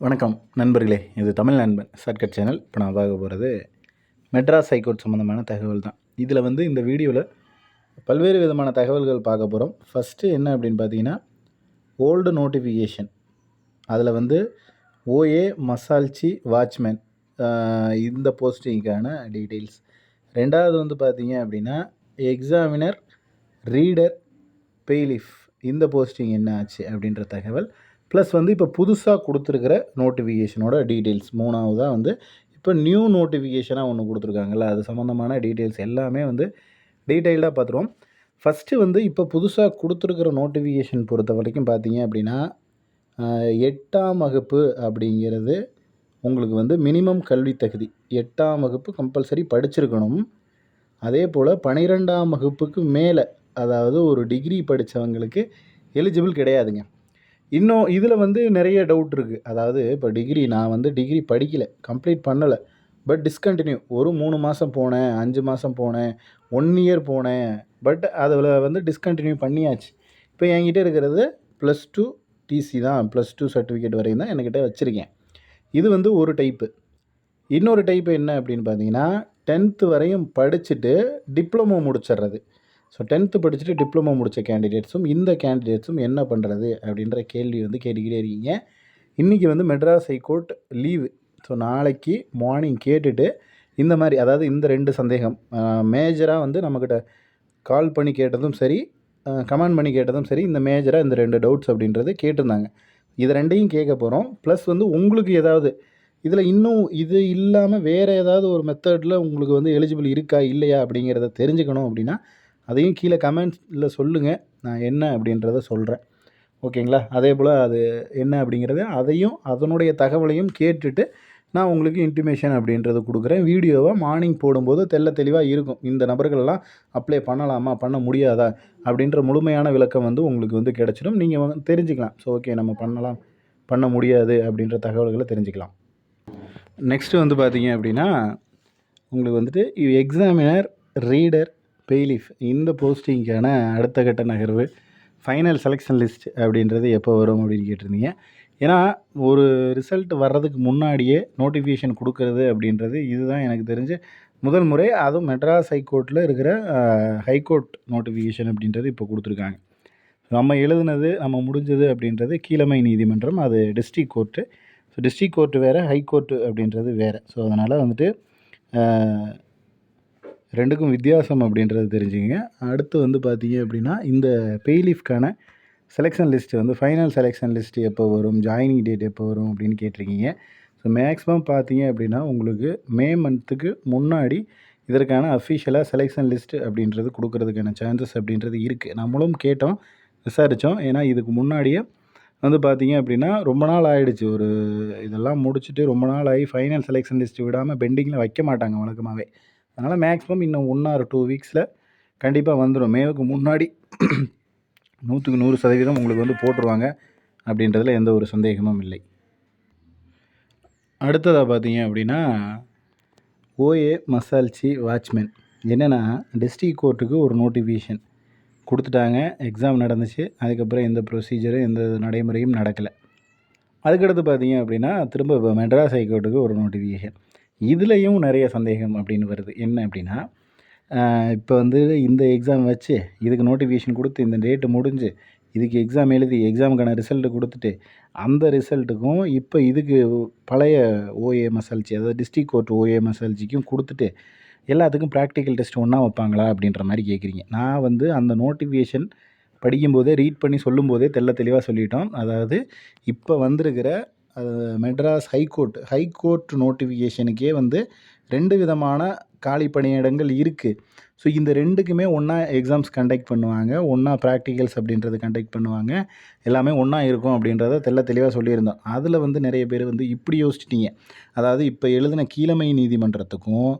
வணக்கம் நண்பர்களே, இது தமிழ் நண்பன் ஷார்ட்கட் சேனல். இப்போ நான் பார்க்க போகிறது மெட்ராஸ் ஹைகோர்ட் சம்மந்தமான தகவல் தான். இதில் இந்த வீடியோவில் பல்வேறு விதமான தகவல்கள் பார்க்க போகிறோம். ஃபஸ்ட்டு என்ன அப்படின்னு பார்த்தீங்கன்னா, ஓல்டு நோட்டிஃபிகேஷன் அதில் ஓஏ மசால்ச்சி வாட்ச்மேன் இந்த போஸ்டிங்கான டீட்டெயில்ஸ். ரெண்டாவது பார்த்தீங்க அப்படின்னா, எக்ஸாமினர் ரீடர் பெய்லிஃப் இந்த போஸ்டிங் என்ன ஆச்சு அப்படின்ற தகவல். ப்ளஸ் இப்போ புதுசாக கொடுத்துருக்கிற நோட்டிஃபிகேஷனோட டீட்டெயில்ஸ். மூணாவதாக இப்போ நியூ நோட்டிஃபிகேஷனாக ஒன்று கொடுத்துருக்காங்கல்ல, அது சம்மந்தமான டீட்டெயில்ஸ் எல்லாமே டீட்டெயில்டாக பார்த்துருவோம். ஃபஸ்ட்டு இப்போ புதுசாக கொடுத்துருக்கிற நோட்டிஃபிகேஷன் பொறுத்த வரைக்கும் பார்த்தீங்க அப்படின்னா, 8ஆம் வகுப்பு அப்படிங்கிறது உங்களுக்கு மினிமம் கல்வி தகுதி. 8ஆம் வகுப்பு கம்பல்சரி படிச்சிருக்கணும். அதே போல் 12ஆம் வகுப்புக்கு மேலே, அதாவது ஒரு டிகிரி படித்தவங்களுக்கு எலிஜிபிள் கிடையாதுங்க. இன்னும் இதில் நிறைய டவுட் இருக்குது. அதாவது இப்போ நான் டிகிரி படிக்கலை, கம்ப்ளீட் பண்ணலை, பட் டிஸ்கண்டினியூ ஒரு 3 மாதம் போனேன், 5 மாதம் போனேன், 1 இயர் போனேன், பட் அதில் டிஸ்கண்டினியூ பண்ணியாச்சு. இப்போ என்கிட்ட இருக்கிறது +2 டிசி தான், +2 சர்டிஃபிகேட் வரையும் தான் என்கிட்ட வச்சுருக்கேன். இது ஒரு டைப்பு. இன்னொரு டைப்பு என்ன அப்படின்னு பார்த்தீங்கன்னா, 10th வரையும் படிச்சுட்டு டிப்ளமோ முடிச்சிடுறது. ஸோ 10th படிச்சுட்டு டிப்ளமோ முடித்த கேண்டிடேட்ஸும் இந்த கேண்டிடேட்ஸும் என்ன பண்ணுறது அப்படின்ற கேள்வி கேட்டுக்கிட்டே இருக்கீங்க. இன்றைக்கி மெட்ராஸ் ஹைகோர்ட் லீவு. ஸோ நாளைக்கு மார்னிங் கேட்டுட்டு இந்த மாதிரி, அதாவது இந்த 2 சந்தேகம் மேஜராக நம்மக்கிட்ட கால் பண்ணி கேட்டதும் சரி, கமெண்ட் பண்ணி கேட்டதும் சரி, இந்த மேஜராக இந்த 2 டவுட்ஸ் அப்படின்றது கேட்டிருந்தாங்க. இது 2ஐயும் கேட்க போகிறோம். ப்ளஸ் உங்களுக்கு ஏதாவது இதில் இன்னும் இது இல்லாமல் வேறு ஏதாவது ஒரு மெத்தடில் உங்களுக்கு எலிஜிபிள் இருக்கா இல்லையா அப்படிங்கிறத தெரிஞ்சுக்கணும் அப்படின்னா அதையும் கீழே கமெண்ட்ஸில் சொல்லுங்கள். நான் என்ன அப்படின்றத சொல்கிறேன், ஓகேங்களா? அதே போல் அது என்ன அப்படிங்கிறத அதையும் அதனுடைய தகவலையும் கேட்டுட்டு நான் உங்களுக்கு இன்டிமேஷன் அப்படின்றது கொடுக்குறேன். வீடியோவை மார்னிங் போடும்போது தெளிவாக இருக்கும். இந்த நபர்களெல்லாம் அப்ளை பண்ணலாமா, பண்ண முடியாதா அப்படின்ற முழுமையான விளக்கம் உங்களுக்கு கிடச்சிடும். நீங்கள் தெரிஞ்சுக்கலாம். ஸோ ஓகே, நம்ம பண்ணலாம், பண்ண முடியாது அப்படின்ற தகவல்களை தெரிஞ்சுக்கலாம். நெக்ஸ்ட்டு பார்த்தீங்க அப்படின்னா, உங்களுக்கு எக்ஸாமினர் ரீடர் பெய்லிஃப் இந்த போஸ்டிங்கான அடுத்த கட்ட நகர்வு ஃபைனல் செலெக்ஷன் லிஸ்ட் அப்படின்றது எப்போ வரும் அப்படின்னு கேட்டிருந்தீங்க. ஏன்னா ஒரு ரிசல்ட் வர்றதுக்கு முன்னாடியே நோட்டிஃபிகேஷன் கொடுக்கறது அப்படின்றது இதுதான் எனக்கு தெரிஞ்சு முதல் முறை. அதுவும் மெட்ராஸ் ஹைகோர்ட்டில் இருக்கிற ஹைகோர்ட் நோட்டிஃபிகேஷன் அப்படின்றது இப்போ கொடுத்துருக்காங்க. நம்ம எழுதுனது, நம்ம முடிஞ்சது அப்படின்றது கீழமை நீதிமன்றம், அது district court. So district court வேறு, ஹைகோர்ட்டு அப்படின்றது வேறு. ஸோ அதனால் ரெண்டுக்கும் வித்தியாசம் அப்படின்றது தெரிஞ்சுங்க. அடுத்து பார்த்தீங்க அப்படின்னா, இந்த பெய்லிஃப்கான selection list final selection list எப்போ வரும், ஜாயினிங் டேட் எப்போ வரும் அப்படின்னு கேட்டிருக்கீங்க. ஸோ மேக்ஸிமம் பார்த்தீங்க அப்படின்னா, உங்களுக்கு மே மந்த்துக்கு முன்னாடி இதற்கான அஃபிஷியலாக செலெக்ஷன் லிஸ்ட்டு அப்படின்றது கொடுக்கறதுக்கான சான்சஸ் அப்படின்றது இருக்குது. நம்மளும் கேட்டோம், விசாரித்தோம். ஏன்னா இதுக்கு முன்னாடியே பார்த்தீங்க அப்படின்னா ரொம்ப நாள் ஆகிடுச்சு. ஒரு இதெல்லாம் முடிச்சுட்டு ரொம்ப நாள் ஆகி ஃபைனல் செலெக்ஷன் லிஸ்ட்டு விடாமல் பெண்டிங்கில் வைக்க மாட்டாங்க வழக்கமாகவே. அதனால் மேக்ஸிமம் இன்னும் 1 or 2 வீக்ஸில் கண்டிப்பாக வந்துடும். மேவுக்கு முன்னாடி 100க்கு 100% உங்களுக்கு போட்டுருவாங்க அப்படின்றதுல எந்த ஒரு சந்தேகமும் இல்லை. அடுத்ததாக பார்த்தீங்க அப்படின்னா, ஓஏ மசால்ச்சி வாட்ச்மேன் என்னென்னா, டிஸ்ட்ரிக் கோர்ட்டுக்கு ஒரு நோட்டிஃபிகேஷன் கொடுத்துட்டாங்க. எக்ஸாம் நடந்துச்சு. அதுக்கப்புறம் எந்த ப்ரொசீஜரும் எந்த நடைமுறையும் நடக்கலை. அதுக்கடுத்து பார்த்தீங்க அப்படின்னா, திரும்ப மெட்ராஸ் ஹைகோர்ட்டுக்கு ஒரு நோட்டிஃபிகேஷன். இதுலேயும் நிறைய சந்தேகம் அப்படின்னு வருது. என்ன அப்படின்னா, இப்போ இந்த எக்ஸாம் வச்சு இதுக்கு நோட்டிஃபிகேஷன் கொடுத்து இந்த டேட்டு முடிஞ்சு இதுக்கு எக்ஸாம் எழுதி எக்ஸாமுக்கான ரிசல்ட்டு கொடுத்துட்டு அந்த ரிசல்ட்டுக்கும் இப்போ இதுக்கு பழைய ஓஏ மசால்ச்சி, அதாவது டிஸ்ட்ரிக் கோர்ட் ஓஏ மசால்ச்சிக்கும் கொடுத்துட்டு எல்லாத்துக்கும் ப்ராக்டிக்கல் டெஸ்ட் ஒன்றா வைப்பாங்களா அப்படின்ற மாதிரி கேட்குறீங்க. நான் அந்த நோட்டிஃபிகேஷன் படிக்கும்போதே ரீட் பண்ணி சொல்லும்போதே தெளிவாக சொல்லிட்டோம். அதாவது இப்போ வந்திருக்கிற மெட்ராஸ் ஹைகோர்ட் நோட்டிஃபிகேஷனுக்கே 2 விதமான காலி பணியிடங்கள் இருக்குது. ஸோ இந்த 2க்குமே ஒன்றா எக்ஸாம்ஸ் கண்டக்ட் பண்ணுவாங்க, ஒன்றா ப்ராக்டிகல்ஸ் அப்படின்றது கண்டக்ட் பண்ணுவாங்க, எல்லாமே ஒன்றா இருக்கும் அப்படின்றத தெளிவாக சொல்லியிருந்தோம். அதில் நிறைய பேர் இப்படி யோசிச்சிட்டிங்க. அதாவது இப்போ எழுதின கீழமை நீதிமன்றத்துக்கும்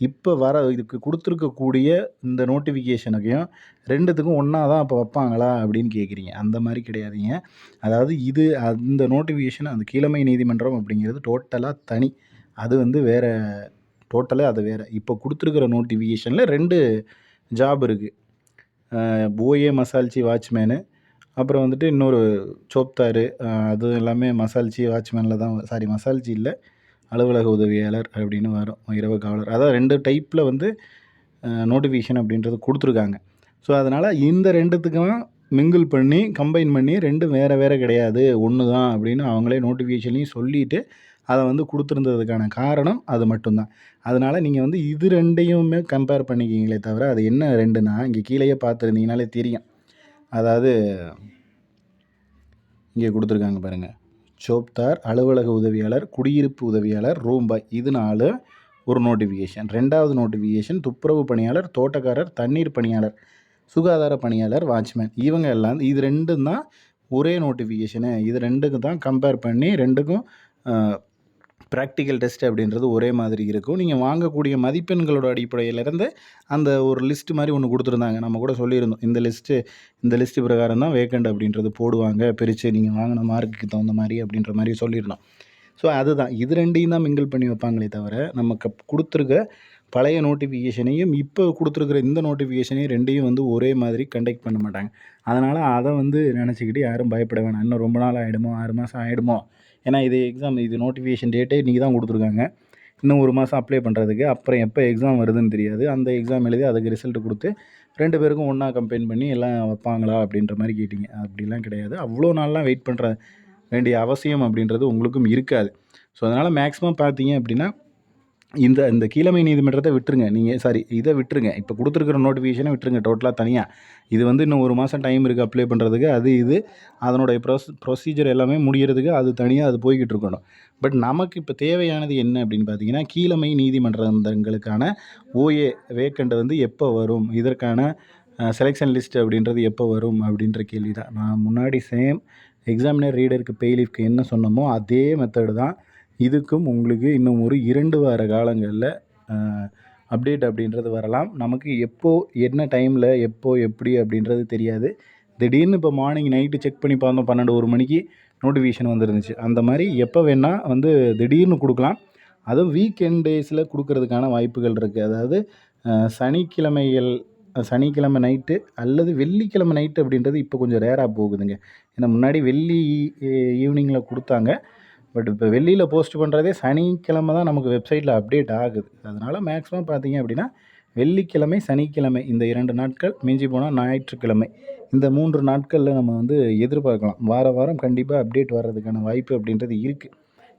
இப்போ இதுக்கு கொடுத்துருக்கக்கூடிய இந்த நோட்டிஃபிகேஷனுக்கையும் 2த்துக்கும் ஒன்றா தான் இப்போ வைப்பாங்களா அப்படின்னு கேட்குறீங்க. அந்த மாதிரி கிடையாதுங்க. அதாவது அந்த நோட்டிஃபிகேஷன், அந்த கீழமை நீதிமன்றம் அப்படிங்கிறது டோட்டலாக தனி. அது வேறு, டோட்டலாக அது வேறு. இப்போ கொடுத்துருக்கிற நோட்டிஃபிகேஷனில் 2 ஜாப் இருக்குது. ஓஏ மசால்ச்சி வாட்ச்மேனு, அப்புறம் வந்துட்டு இன்னொரு சோப்தார், அது எல்லாமே மசால்ச்சி வாட்ச்மேனில் தான் மசால்ச்சி இல்லை, அலுவலக உதவியாளர் அப்படின்னு வரும், இரவு காவலர். அதான் 2 டைப்பில் வந்து நோட்டிஃபிகேஷன் அப்படின்றது கொடுத்துருக்காங்க. ஸோ அதனால் இந்த 2த்துக்கும் மிங்கிள் பண்ணி கம்பைன் பண்ணி 2ம் வேறு வேறு கிடையாது, ஒன்று தான் அப்படின்னு அவங்களே நோட்டிஃபிகேஷன்லையும் சொல்லிவிட்டு அதை வந்து கொடுத்துருந்ததுக்கான காரணம் அது மட்டும்தான். அதனால் நீங்கள் வந்து இது 2யுமே கம்பேர் பண்ணிக்கிங்களே தவிர, அது என்ன 2னா இங்கே கீழேயே பார்த்துருந்தீங்கனாலே தெரியும். அதாவது இங்கே கொடுத்துருக்காங்க பாருங்கள், சோப்தார், அலுவலக உதவியாளர், குடியிருப்பு உதவியாளர், ரூம் பாய், இது 4 ஒரு நோட்டிஃபிகேஷன். 2வது நோட்டிஃபிகேஷன் துப்புரவு பணியாளர், தோட்டக்காரர், தண்ணீர் பணியாளர், சுகாதார பணியாளர், வாட்ச்மேன், இவங்க எல்லாம் இது 2ம் தான் ஒரே நோட்டிஃபிகேஷனு. இது 2க்கும் தான் கம்பேர் பண்ணி 2க்கும் ப்ராக்டிக்கல் டெஸ்ட் அப்படின்றது ஒரே மாதிரி இருக்கும். நீங்கள் வாங்கக்கூடிய மதிப்பெண்களோட அடிப்படையிலேருந்து அந்த ஒரு லிஸ்ட்டு மாதிரி ஒன்று கொடுத்துருந்தாங்க. நம்ம கூட சொல்லியிருந்தோம், இந்த லிஸ்ட்டு பிரகாரம் தான் வேக்கண்ட் அப்படின்றது போடுவாங்க, பிரித்து நீங்கள் வாங்கின மார்க்குக்கு தகுந்த மாதிரி அப்படின்ற மாதிரி சொல்லியிருந்தோம். ஸோ அதுதான், இது 2யும் தான் மிங்கிள் பண்ணி வைப்பாங்களே தவிர, நமக்கு கொடுத்துருக்க பழைய நோட்டிஃபிகேஷனையும் இப்போ கொடுத்துருக்குற இந்த நோட்டிஃபிகேஷனையும் 2யும் வந்து ஒரே மாதிரி கண்டக்ட் பண்ண மாட்டாங்க. அதனால் அதை வந்து நினச்சிக்கிட்டு யாரும் பயப்பட வேணாம். இன்னும் ரொம்ப நாள் ஆகிடுமோ, 6 மாதம் ஆகிடுமோ, ஏன்னா இது நோட்டிஃபிகேஷன் டேட்டே இன்றைக்கி தான் கொடுத்துருக்காங்க. இன்னும் 1 மாதம் அப்ளை பண்ணுறதுக்கு, அப்புறம் எப்போ எக்ஸாம் வருதுன்னு தெரியாது. அந்த எக்ஸாம் எழுதி அதுக்கு ரிசல்ட் கொடுத்து 2 பேருக்கும் ஒன்றா கம்பைன் பண்ணி எல்லாம் வைப்பாங்களா அப்படின்ற மாதிரி கேட்டிங்க. அப்படிலாம் கிடையாது. அவ்வளோ நாள்லாம் வெயிட் பண்ணுற வேண்டிய அவசியம் அப்படின்றது உங்களுக்கும் இருக்காது. ஸோ அதனால் மேக்ஸிமம் பார்த்தீங்க அப்படின்னா இந்த கீழமை நீதிமன்றத்தை விட்டுருங்க. இதை விட்டுருங்க. இப்போ கொடுத்துருக்குற நோட்டிஃபிகேஷனை விட்டுருங்க டோட்டலாக தனியாக. இது வந்து இன்னும் 1 மாதம் டைம் இருக்குது அப்ளை பண்ணுறதுக்கு. இது அதனுடைய ப்ரொசீஜர் எல்லாமே முடிகிறதுக்கு அது தனியாக அது போய்கிட்டு இருக்கணும். பட் நமக்கு இப்போ தேவையானது என்ன அப்படின்னு பார்த்தீங்கன்னா, கீழமை நீதிமன்றங்களுக்கான ஓஏ வேக்கண்ட் வந்து எப்போ வரும், இதற்கான செலெக்ஷன் லிஸ்ட் அப்படின்றது எப்போ வரும் அப்படின்ற கேள்வி தான். நான் முன்னாடி சேம் எக்ஸாமினர் ரீடருக்கு பெய்லீஃப்க்கு என்ன சொன்னமோ அதே மெத்தடு தான் இதுக்கும். உங்களுக்கு இன்னும் ஒரு 2 வார காலங்களில் அப்டேட் அப்படின்றது வரலாம். நமக்கு என்ன டைமில் எப்படி அப்படின்றது தெரியாது. திடீர்னு இப்போ மார்னிங் நைட்டு செக் பண்ணி பார்த்தோம், 12-1 மணிக்கு நோட்டிஃபிகேஷன் வந்துருந்துச்சு. அந்த மாதிரி எப்போ வேணால் வந்து திடீர்னு கொடுக்கலாம். அதுவும் வீக்கெண்ட் டேஸில் கொடுக்கறதுக்கான வாய்ப்புகள் இருக்குது. அதாவது சனிக்கிழமை நைட்டு அல்லது வெள்ளிக்கிழமை நைட்டு அப்படின்றது இப்போ கொஞ்சம் ரேராக போகுதுங்க. ஏன்னா முன்னாடி வெள்ளி ஈவினிங்கில் கொடுத்தாங்க. பட் இப்போ வெளியில் போஸ்ட் பண்ணுறதே சனிக்கிழமை தான் நமக்கு வெப்சைட்டில் அப்டேட் ஆகுது. அதனால் மேக்ஸிமம் பார்த்தீங்க அப்படின்னா வெள்ளிக்கிழமை, சனிக்கிழமை இந்த 2 நாட்கள், மிஞ்சி போனால் ஞாயிற்றுக்கிழமை, இந்த 3 நாட்களில் நம்ம வந்து எதிர்பார்க்கலாம். வாரம் கண்டிப்பாக அப்டேட் வர்றதுக்கான வாய்ப்பு அப்படின்றது இருக்குது.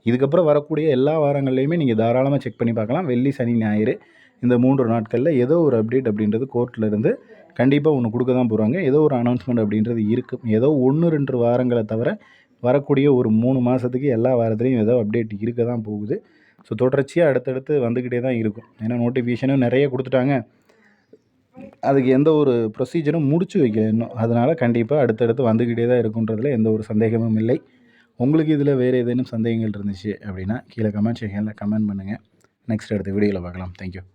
இதுக்கப்புறம் வரக்கூடிய எல்லா வாரங்கள்லையுமே நீங்கள் தாராளமாக செக் பண்ணி பார்க்கலாம். வெள்ளி, சனி, ஞாயிறு இந்த 3 நாட்களில் ஏதோ ஒரு அப்டேட் அப்படின்றது கோர்ட்லேருந்து கண்டிப்பாக ஒன்று கொடுக்க தான் போகிறாங்க. ஏதோ ஒரு அனௌன்ஸ்மெண்ட் அப்படின்றது இருக்குது. ஏதோ 1-2 வாரங்களை தவிர வரக்கூடிய ஒரு 3 மாதத்துக்கு எல்லா வாரத்துலேயும் ஏதோ அப்டேட் இருக்க தான் போகுது. ஸோ தொடர்ச்சியாக அடுத்தடுத்து வந்துக்கிட்டே தான் இருக்கும். ஏன்னா நோட்டிஃபிகேஷனும் நிறைய கொடுத்துட்டாங்க, அதுக்கு எந்த ஒரு ப்ரொசீஜரும் முடிச்சு வைக்கல இன்னும். அதனால் கண்டிப்பாக அடுத்தடுத்து வந்துக்கிட்டே தான் இருக்குன்றதுல எந்த ஒரு சந்தேகமும் இல்லை. உங்களுக்கு இதில் வேறு ஏதேனும் சந்தேகங்கள் இருந்துச்சு அப்படின்னா கீழே கமெண்ட் செக்ஷனில் கமெண்ட் பண்ணுங்கள். நெக்ஸ்ட் அடுத்த வீடியோவில் பார்க்கலாம். தேங்க்யூ.